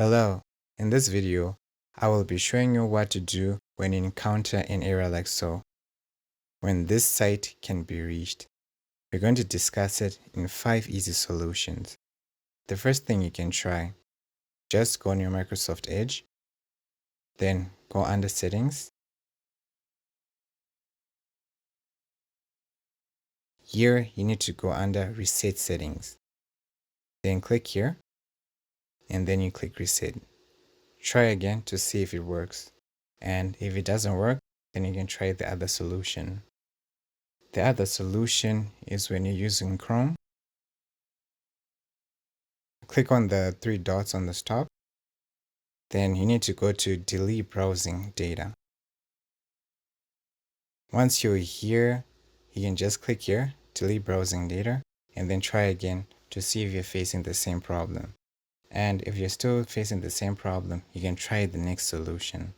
Hello, in this video, I will be showing you what to do when you encounter an error like so, when this site can be reached. We're going to discuss it in 5 easy solutions. The first thing you can try, just go on your Microsoft Edge, then go under Settings. Here, you need to go under Reset Settings. Then click here, and then you click Reset. Try again to see if it works. And if it doesn't work, then you can try the other solution. The other solution is when you're using Chrome. Click on the 3 dots on the top. Then you need to go to Delete Browsing Data. Once you're here, you can just click here, Delete Browsing Data, and then try again to see if you're facing the same problem. And if you're still facing the same problem, you can try the next solution.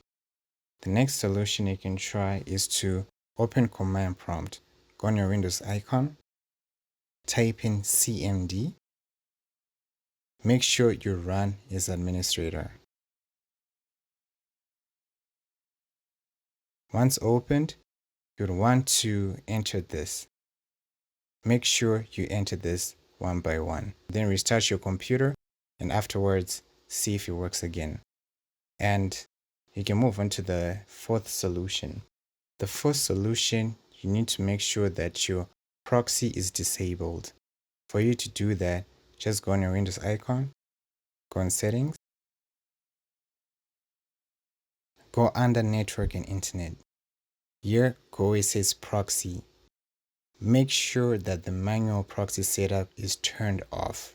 The next solution you can try is to open Command Prompt. Go on your Windows icon, type in CMD. Make sure you run as administrator. Once opened, you'll want to enter this. Make sure you enter this one by one. Then restart your computer and afterwards see if it works again. And you can move on to the fourth solution. The fourth solution, you need to make sure that your proxy is disabled. For you to do that, just go on your Windows icon, go on Settings, go under Network and Internet. Here, go where it says Proxy. Make sure that the manual proxy setup is turned off.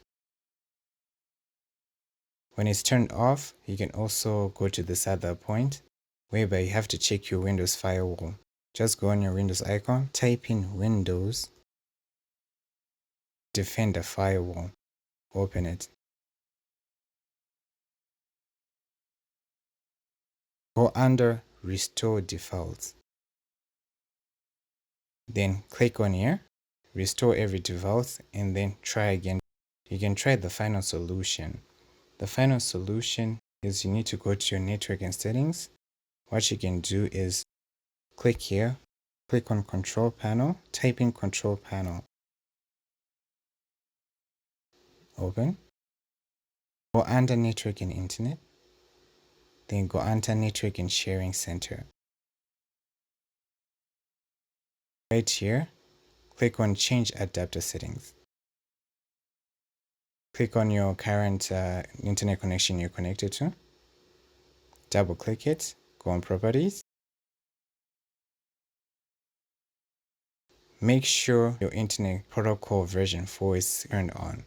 When it's turned off, you can also go to this other point whereby you have to check your Windows firewall. Just go on your Windows icon, type in Windows Defender Firewall, open it. Go under Restore Defaults. Then click on here, restore every default, and then try again. You can try the final solution. The final solution is you need to go to your network and settings. What you can do is click here, click on Control Panel, type in Control Panel. Open. Go under Network and Internet. Then go under Network and Sharing Center. Right here, click on Change Adapter Settings. Click on your current internet connection you're connected to. Double click it, go on Properties. Make sure your Internet Protocol version 4 is turned on.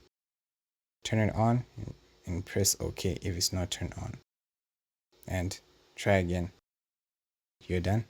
Turn it on and press OK if it's not turned on. And try again. You're done.